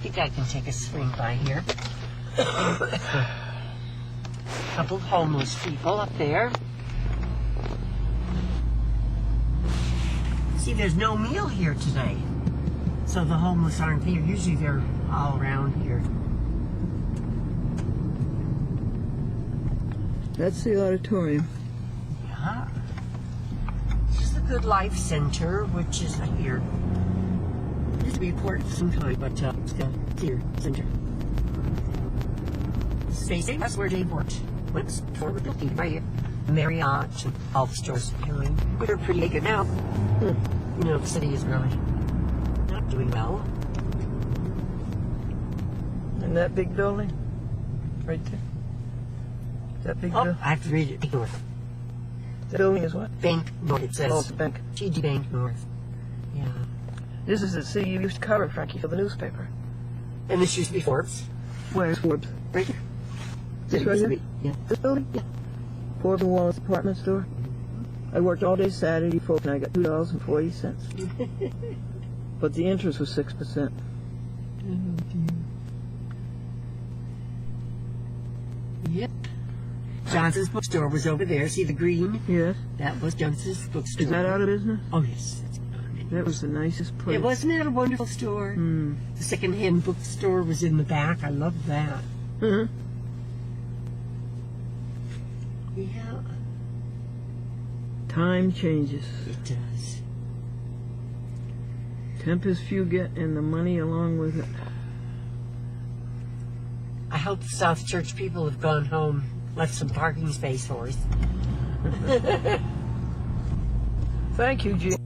think I can take a swing by here. Couple homeless people up there. See, there's no meal here today. So the homeless aren't here. Usually they're all around here. That's the auditorium. Yeah. This is the Good Life Center, which is here. It used to be important sometime, but still, it's here, center. Spacey, that's where Dave worked. Went forward looking right here. Marriott and all the stores behind. But they're pretty good now. You know, the city is really not doing well. And that big building? Right there? That big building? I have to read it. North. The building is what? Bank North, it says. Oh, it's a bank. TD Bank North. Yeah. This is the city you used to cover, Frankie, for the newspaper. And this used to be Forbes. Where's Forbes? Right here. This right here? Yeah. This building? Yeah. Forbes and Wallace department store. I worked all day Saturday, folks, and I got $2.40. But the interest was 6%. Yep. Johnson's bookstore was over there. See the green? Yes. That was Johnson's bookstore. Is that out of business? Oh, yes. That was the nicest place. Yeah, wasn't that a wonderful store? The second-hand bookstore was in the back. I loved that. Yeah. Time changes. It does. Tempest few get, and the money along with it. I hope the South Church people have gone home, left some parking space for us. Thank you, Jim.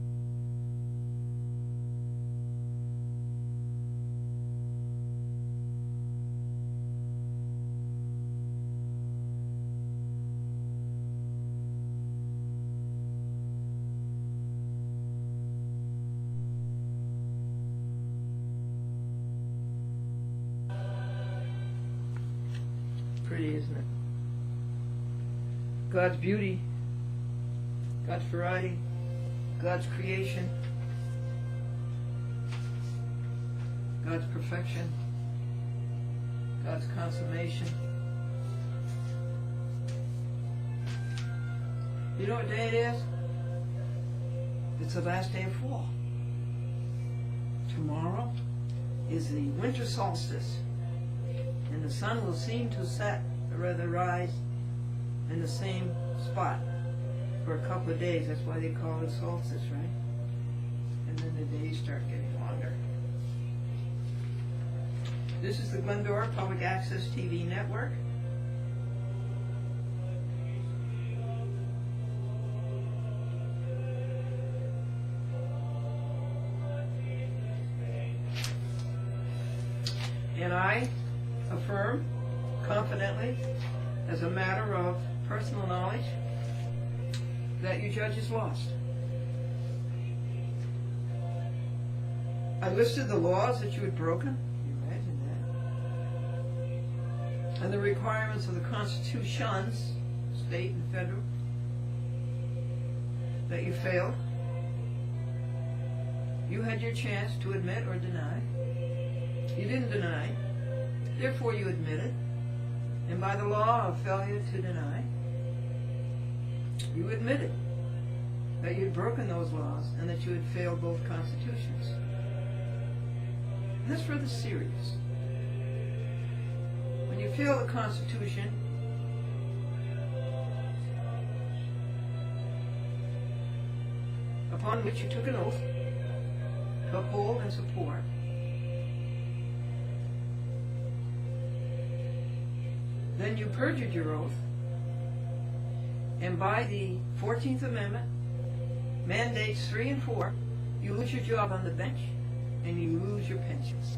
Pretty, isn't it? God's beauty, God's variety, God's creation, God's perfection, God's consummation. You know what day it is? It's the last day of fall. Tomorrow is the winter solstice. And the sun will seem to set, or rather rise, in the same spot for a couple of days. That's why they call it solstice, right? And then the days start getting longer. This is the Glendora Public Access TV Network. And I affirm confidently, as a matter of personal knowledge, that you judges lost. I listed the laws that you had broken. Can you imagine that? And the requirements of the constitutions, state and federal, that you failed. You had your chance to admit or deny. You didn't deny. Therefore, you admitted, and by the law of failure to deny, you admitted that you'd broken those laws and that you had failed both constitutions. And that's rather serious. When you fail the Constitution, upon which you took an oath to uphold and support, then you perjured your oath, and by the 14th Amendment, mandates 3 and 4, you lose your job on the bench, and you lose your pensions.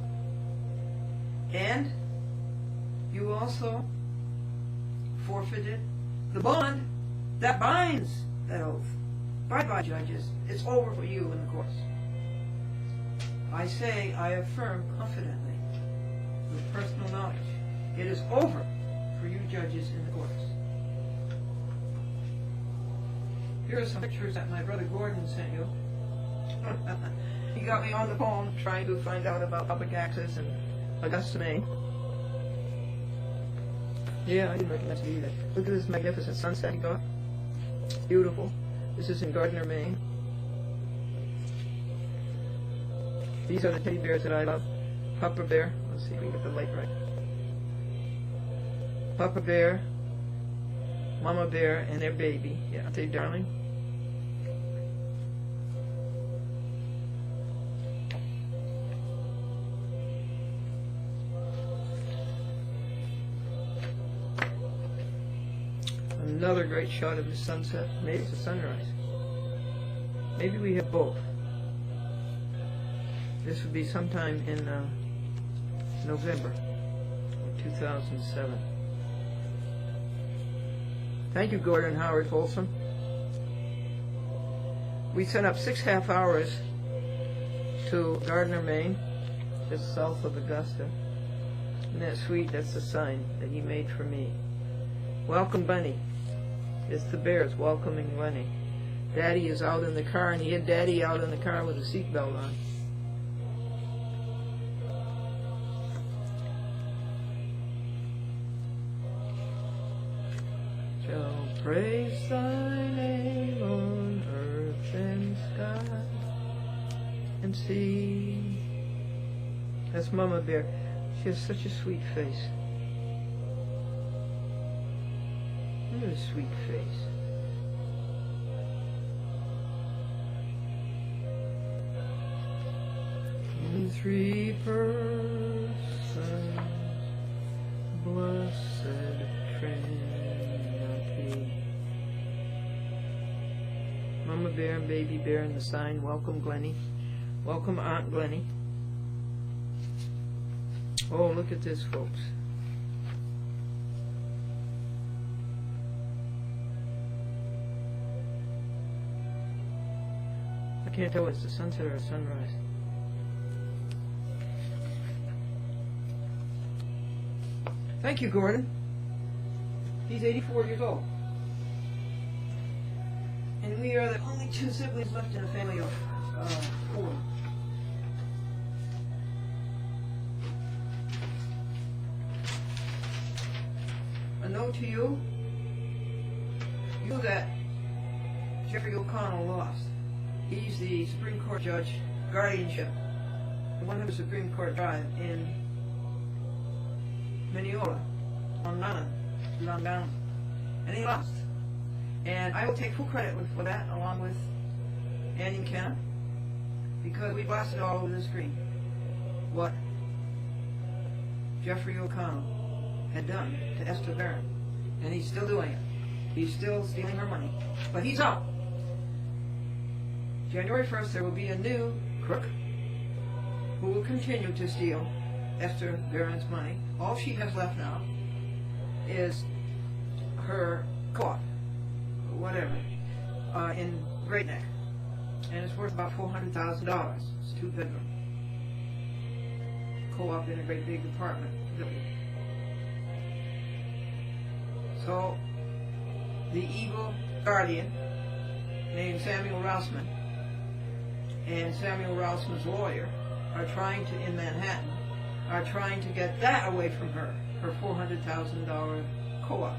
And you also forfeited the bond that binds that oath. Bye-bye, judges. It's over for you in the courts. I say, I affirm confidently, with personal knowledge, it is over for you judges in the courts. Here are some pictures that my brother Gordon sent you. He got me on the phone trying to find out about public access and Augusta, Maine. Yeah, I didn't recognize it either. Look at this magnificent sunset he got. It's beautiful. This is in Gardner, Maine. These are the teddy bears that I love. Papa Bear. Let's see if we can get the light right. Papa Bear, Mama Bear, and their baby. Yeah, aren't they darling? Another great shot of the sunset. Maybe it's a sunrise. Maybe we have both. This would be sometime in November of 2007. Thank you, Gordon Howard Folsom. We sent up 6.5 hours to Gardner, Maine, just south of Augusta. Isn't that sweet? That's the sign that he made for me. Welcome, Bunny. It's the bears welcoming Bunny. Daddy is out in the car, and he had Daddy out in the car with a seatbelt on. Shall praise thy name on earth and sky and sea. That's Mama Bear. She has such a sweet face. Look at her sweet face. In three persons, blessed Trinity. Mama Bear and Baby Bear in the sign. Welcome, Glennie. Welcome, Aunt Glennie. Oh, look at this, folks. I can't tell if it's a sunset or a sunrise. Thank you, Gordon. He's 84 years old. And we are the only two siblings left in a family of 4. A note to you. You that Jeffrey O'Connell lost. He's the Supreme Court judge, guardianship, the one who was Supreme Court Drive in Mineola, Long Island, and he lost. And I will take full credit for that, along with Andy McKenna, because we blasted all over the screen what Jeffrey O'Connell had done to Esther Barron, and he's still doing it. He's still stealing her money, but he's out. January 1st, there will be a new crook who will continue to steal Esther Barron's money. All she has left now is her co-op, whatever, in Great Neck, and it's worth about $400,000. It's 2-bedroom co-op in a great big apartment. So the evil guardian named Samuel Rousman and Samuel Rousman's lawyer are trying to, in Manhattan, are trying to get that away from her $400,000 co-op.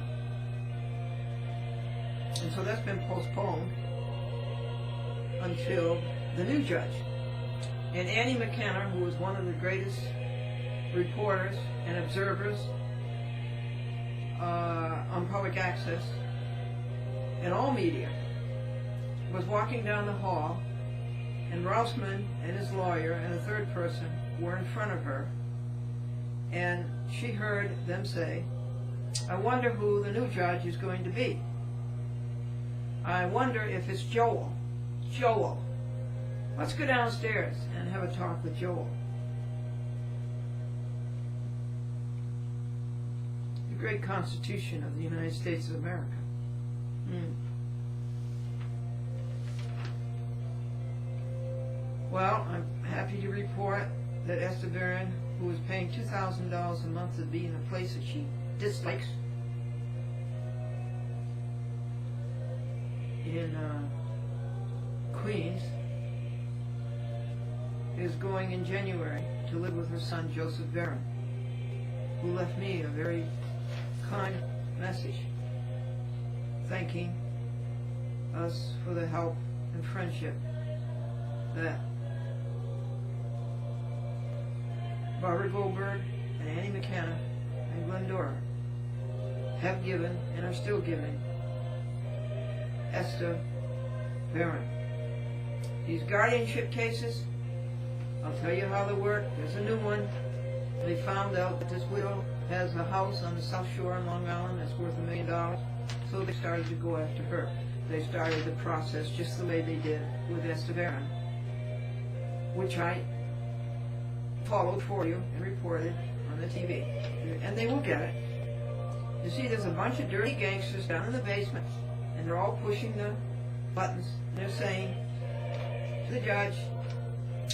And so that's been postponed until the new judge. And Annie McKenna, who was one of the greatest reporters and observers on public access in all media, was walking down the hall, and Rousman and his lawyer and a third person were in front of her, and she heard them say, "I wonder who the new judge is going to be. I wonder if it's Joel. Joel. Let's go downstairs and have a talk with Joel." The great Constitution of the United States of America. Well, I'm happy to report that Esther Barron, who is paying $2,000 a month to be in a place that she dislikes in Queens, is going in January to live with her son, Joseph Barron, who left me a very kind message thanking us for the help and friendship that Barbara Goldberg and Annie McKenna and Glendora have given and are still giving Esther Barron. These guardianship cases, I'll tell you how they work. There's a new one. They found out that this widow has a house on the South Shore in Long Island that's worth $1 million. So they started to go after her. They started the process just the way they did with Esther Barron, which I followed for you and reported on the TV. And they will get it. You see, there's a bunch of dirty gangsters down in the basement, and they're all pushing the buttons. And they're saying to the judge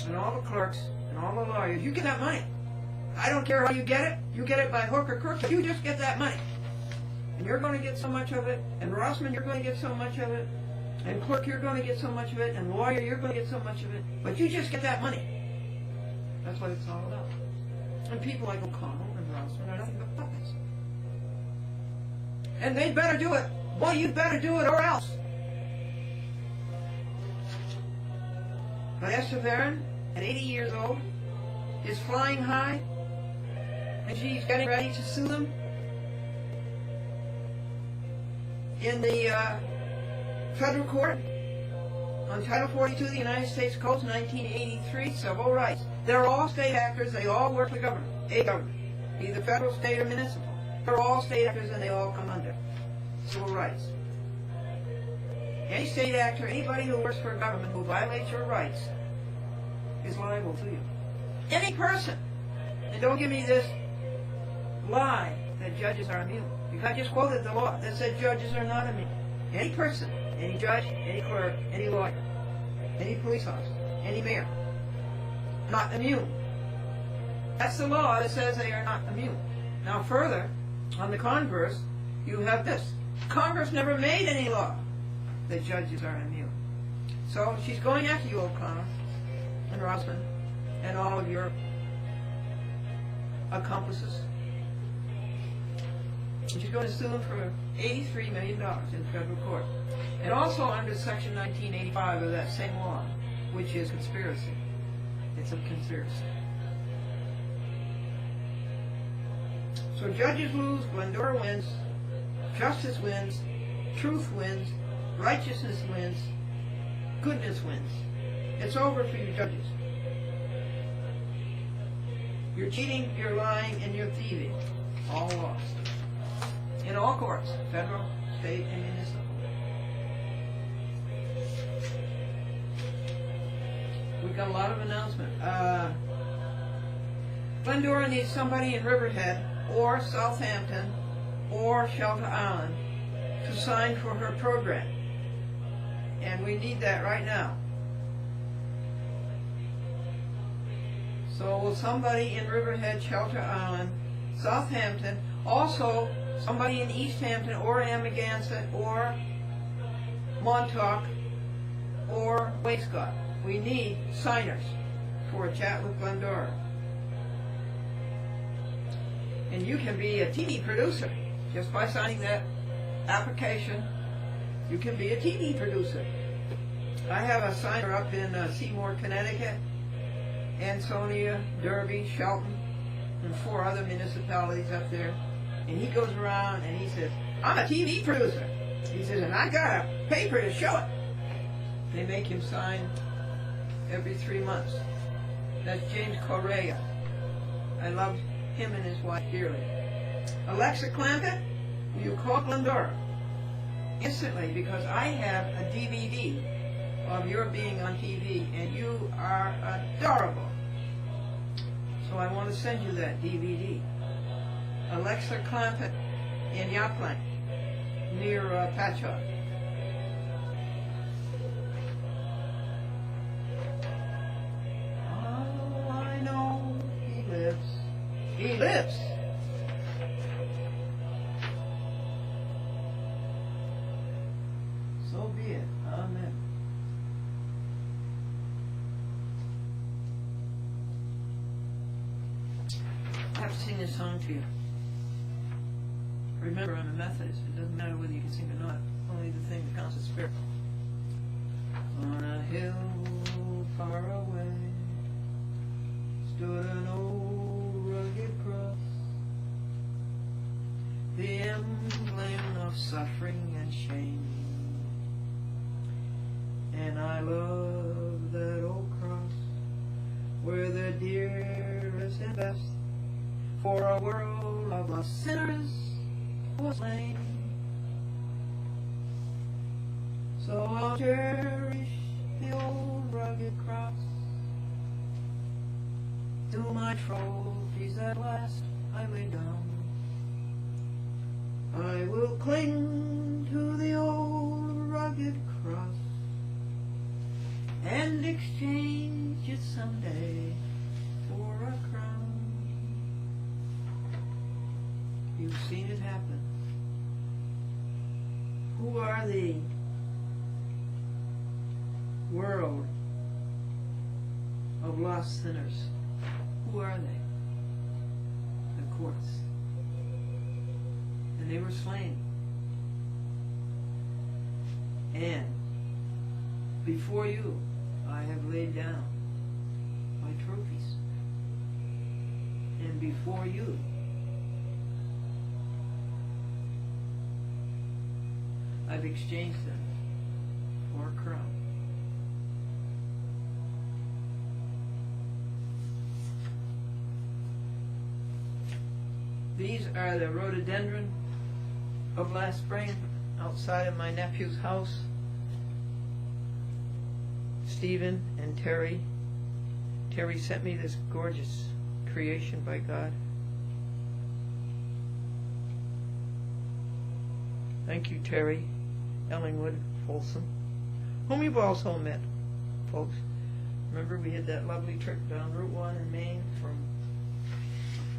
and all the clerks and all the lawyers, you get that money. I don't care how you get it. You get it by hook or crook, but you just get that money. And you're going to get so much of it. And Rossman, you're going to get so much of it. And clerk, you're going to get so much of it. And lawyer, you're going to get so much of it. But you just get that money. That's what it's all about. And people like O'Connell and Rossman are nothing but puppets. And they better do it. Boy, you better do it or else. But Esther Barron, at 80 years old, is flying high, and she's getting ready to sue them in the federal court on Title 42 of the United States Codes, 1983, civil rights. They're all state actors. They all work for government, a government, either federal, state, or municipal. They're all state actors, and they all come under civil rights. Any state actor, anybody who works for a government who violates your rights is liable to you. Any person. And don't give me this lie that judges are immune. Because I just quoted the law that said judges are not immune. Any person, any judge, any clerk, any lawyer, any police officer, any mayor, not immune. That's the law that says they are not immune. Now further, on the converse, you have this. Congress never made any law that judges are immune. So she's going after you, O'Connell and Rossman, and all of your accomplices. And she's going to sue them for $83 million in federal court. And also under Section 1985 of that same law, which is conspiracy. It's a conspiracy. So judges lose, Glendora wins, justice wins, truth wins, righteousness wins, goodness wins. It's over for you judges. You're cheating, you're lying, and you're thieving. All lost. In all courts, federal, state, and municipal. We've got a lot of announcement. Glendora needs somebody in Riverhead or Southampton or Shelter Island to sign for her program. And we need that right now. So will somebody in Riverhead, Shelter Island, Southampton, also somebody in East Hampton or Amagansett or Montauk or Waistcott. We need signers for a chat with Glendora. And you can be a TV producer just by signing that application. You can be a TV producer. I have a signer up in Seymour, Connecticut, Ansonia, Derby, Shelton, and 4 other municipalities up there. And he goes around and he says, I'm a TV producer. He says, and I got a paper to show it. They make him sign every 3 months. That's James Correa. I love him and his wife dearly. Alexa Clampett, will you call Glendora instantly, because I have a DVD of your being on TV and you are adorable. So I want to send you that DVD. Alexa Clampett in Yaplank near Patchogue. Oh, I know he lives. He lives. So be it. Amen. sing this song to you. Remember, I'm a Methodist. It doesn't matter whether you can sing or not. Only the thing that counts is spirit. On a hill far away stood an old rugged cross, the emblem of suffering and shame. And I love that old cross, where the dearest and best for a world of lost sinners was slain. So I'll cherish the old rugged cross, till my trophies at last I lay down. I will cling to the old rugged cross and exchange it someday for a crown. You've seen it happen. Who are the world of lost sinners? Who are they? The courts. And they were slain. And before you, I have laid down my trophies. And before you, I've exchanged them for a crown. These are the rhododendron of last spring outside of my nephew's house. Stephen and Terry. Terry sent me this gorgeous creation by God. Thank you, Terry. Ellingwood, Folsom, whom you've also met, folks. Remember we had that lovely trip down Route 1 in Maine from,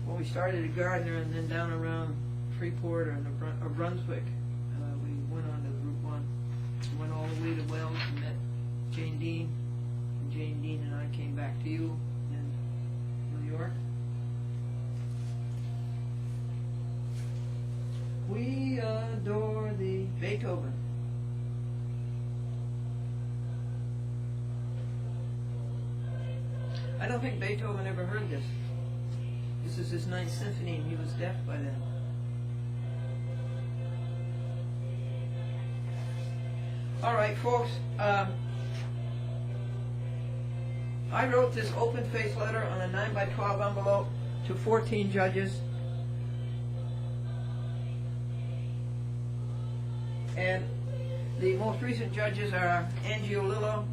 well, we started at Gardner and then down around Freeport or Brunswick. We went on to Route 1. We went all the way to Wells and met Jane Dean. And Jane Dean and I came back to you in New York. We adore the Beethoven. I don't think Beethoven ever heard this. This is his 9th symphony and he was deaf by then. Alright folks, I wrote this open-faced letter on a 9x12 envelope to 14 judges. And the most recent judges are Angie Olillo,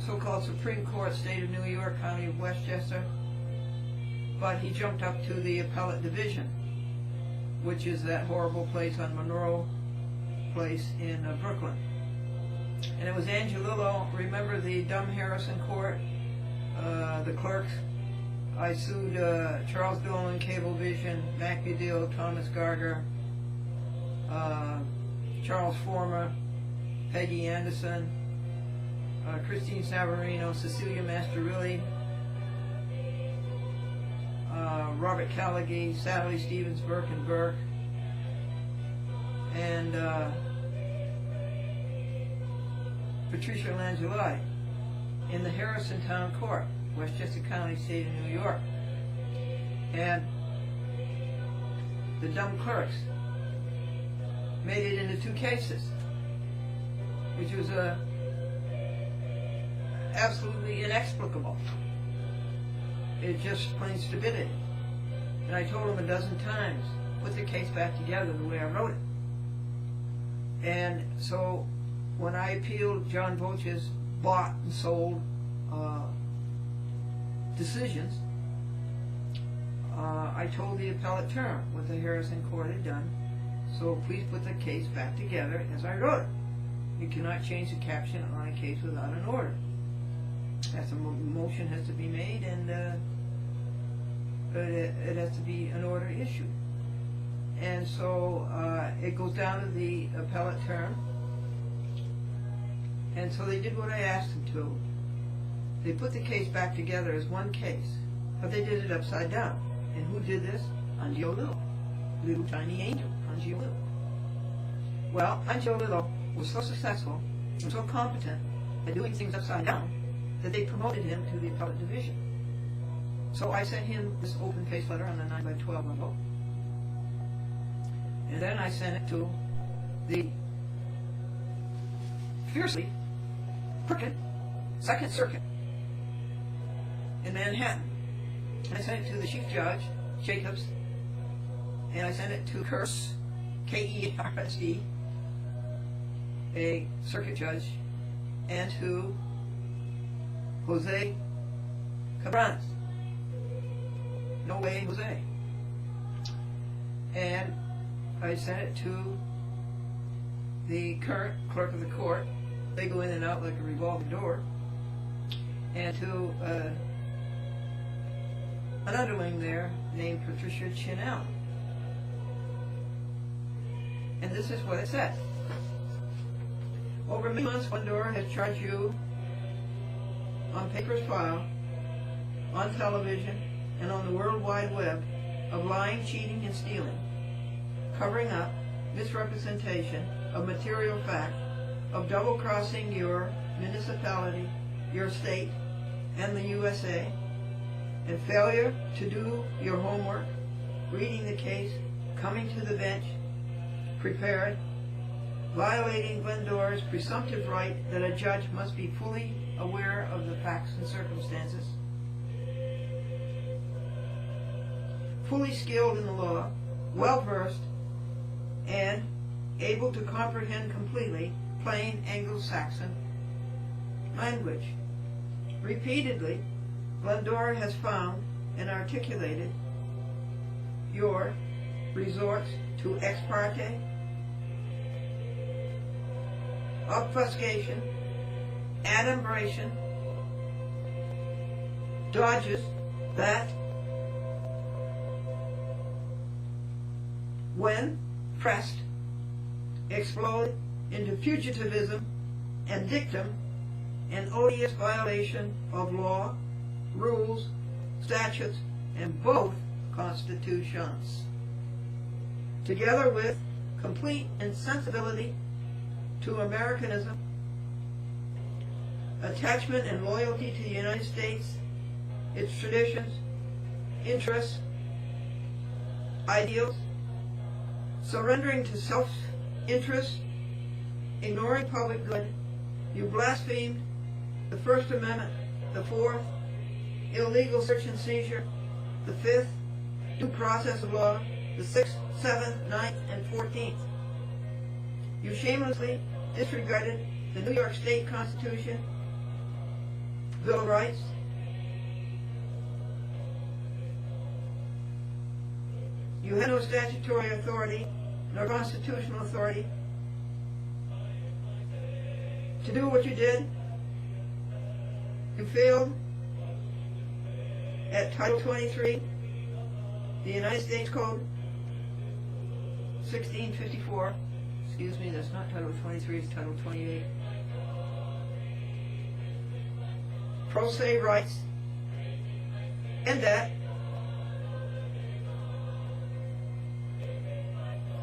so-called Supreme Court, State of New York, County of Westchester. But he jumped up to the Appellate Division, which is that horrible place on Monroe Place in Brooklyn. And it was Angie Olillo. Remember the dumb Harrison Court, the clerks? I sued Charles Dolan, Cablevision, Mac Udil, Thomas Garger, Charles Former, Peggy Anderson, Christine Savarino, Cecilia Masterilli, Robert Callaghy, Sally Stevens, Burke and Burke, and Patricia Langeli in the Harrison Town Court, Westchester County, State of New York. And the dumb clerks made it into 2 cases, which was absolutely inexplicable. It's just plain stupidity. And I told them a dozen times, put the case back together the way I wrote it. And so when I appealed John Voch's bought and sold decisions, I told the appellate term what the Harrison Court had done. So please put the case back together as I wrote it. You cannot change the caption on a case without an order. That's a motion has to be made, and it has to be an order issued. And so it goes down to the appellate term. And so they did what I asked them to. They put the case back together as one case, but they did it upside down. And who did this? Angio Little. Little tiny angel, Angio Little. Well, Angio Little was so successful and so competent at doing things upside down that they promoted him to the appellate division. So I sent him this open-faced letter on the 9x12 envelope. And then I sent it to the fiercely crooked Second Circuit in Manhattan. I sent it to the Chief Judge, Jacobs, and I sent it to Kearse, K-E-R-S-E, a circuit judge, and to Jose Cabranes. No way, Jose. And I sent it to the current clerk of the court. They go in and out like a revolving door. And to an underling there named Patricia Chinell. And this is what it said. Over many months, Glendora has charged you on papers filed, on television, and on the World Wide Web of lying, cheating, and stealing, covering up, misrepresentation of material fact, of double-crossing your municipality, your state, and the USA, and failure to do your homework, reading the case, coming to the bench, prepared, violating Glendora's presumptive right that a judge must be fully aware of the facts and circumstances, fully skilled in the law, well-versed, and able to comprehend completely plain Anglo-Saxon language. Repeatedly, Glendora has found and articulated your resorts to ex parte, obfuscation, adumbration, dodges that, when pressed, explode into fugitivism and dictum, an odious violation of law, rules, statutes, and both constitutions, together with complete insensibility to Americanism, attachment and loyalty to the United States, its traditions, interests, ideals, surrendering to self-interest, ignoring public good. You blasphemed the First Amendment, the Fourth, illegal search and seizure, the Fifth, due process of law, the Sixth, Seventh, Ninth, and 14th. You shamelessly disregarded the New York State Constitution, Bill of Rights, you had no statutory authority nor constitutional authority to do what you did. You failed at Title 23, the United States Code, 1654. Excuse me, that's not Title 23, it's Title 28. Pro se rights, and that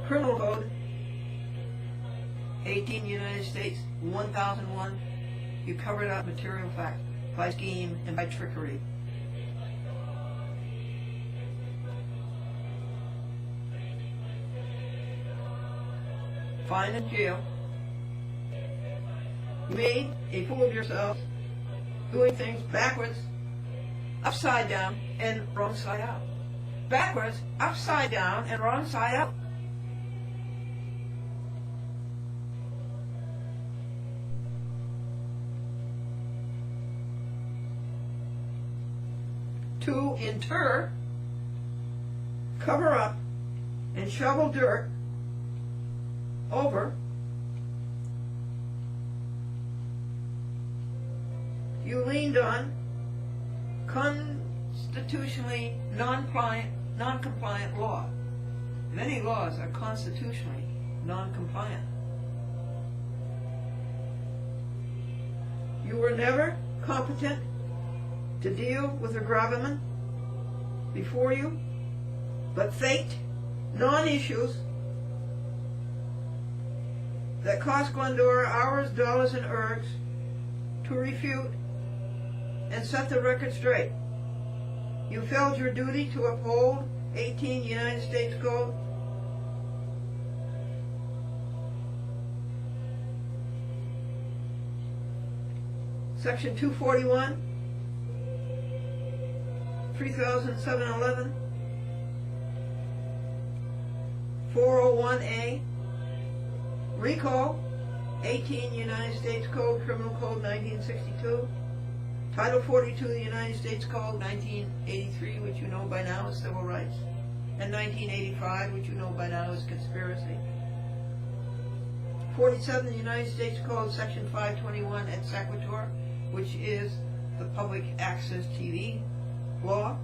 Criminal Code, 18 United States, 1001, you covered up material fact by scheme and by trickery. Fine in jail. You made a fool of yourself, doing things backwards, upside down, and wrong side out. Backwards, upside down, and wrong side out. To inter, cover up, and shovel dirt over you leaned on constitutionally non-compliant law. Many laws are constitutionally non-compliant. You were never competent to deal with the gravamen before you but faked non-issues that cost Glendora hours, dollars, and ergs to refute and set the record straight. You failed your duty to uphold 18 United States Code. Section 241, 300711, 401A, recall 18 United States Code, Criminal Code 1962, Title 42 of the United States Code 1983, which you know by now is civil rights, and 1985, which you know by now is conspiracy. 47 of the United States Code, Section 521 et sequitur, which is the public access TV law,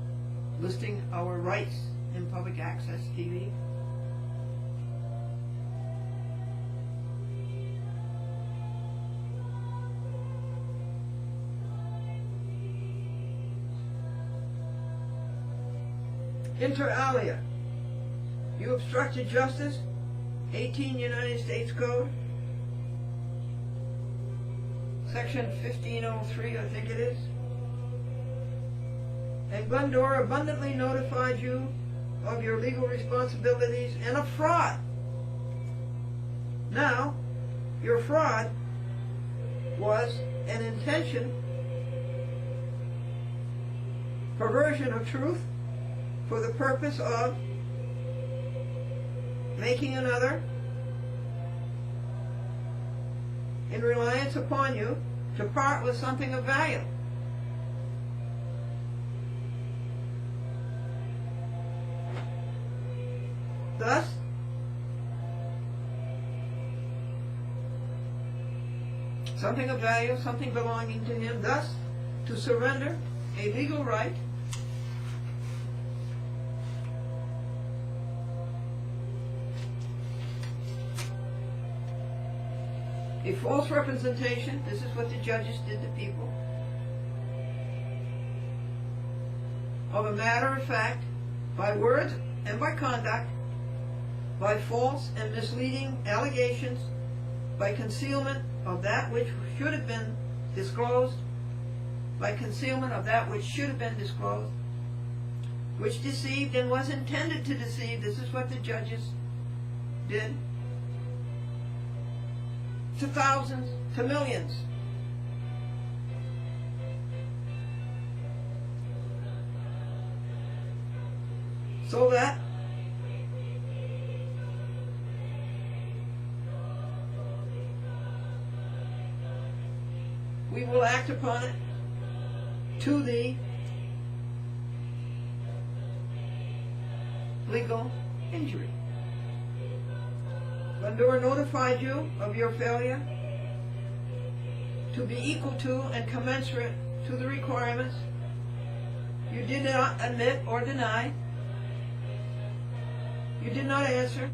listing our rights in public access TV. Inter alia, you obstructed justice, 18 United States Code, Section 1503, I think it is. And Glendora abundantly notified you of your legal responsibilities and of fraud. Now, your fraud was an intention, perversion of truth, for the purpose of making another, in reliance upon you, to part with something of value. Thus, something of value, something belonging to him, thus, to surrender a legal right a false representation, this is what the judges did to people, of a matter of fact, by words and by conduct, by false and misleading allegations, by concealment of that which should have been disclosed, by concealment of that which should have been disclosed, which deceived and was intended to deceive, this is what the judges did, to thousands, to millions. So that we will act upon it to the legal injury. Glendora notified you of your failure to be equal to and commensurate to the requirements. You did not admit or deny. You did not answer.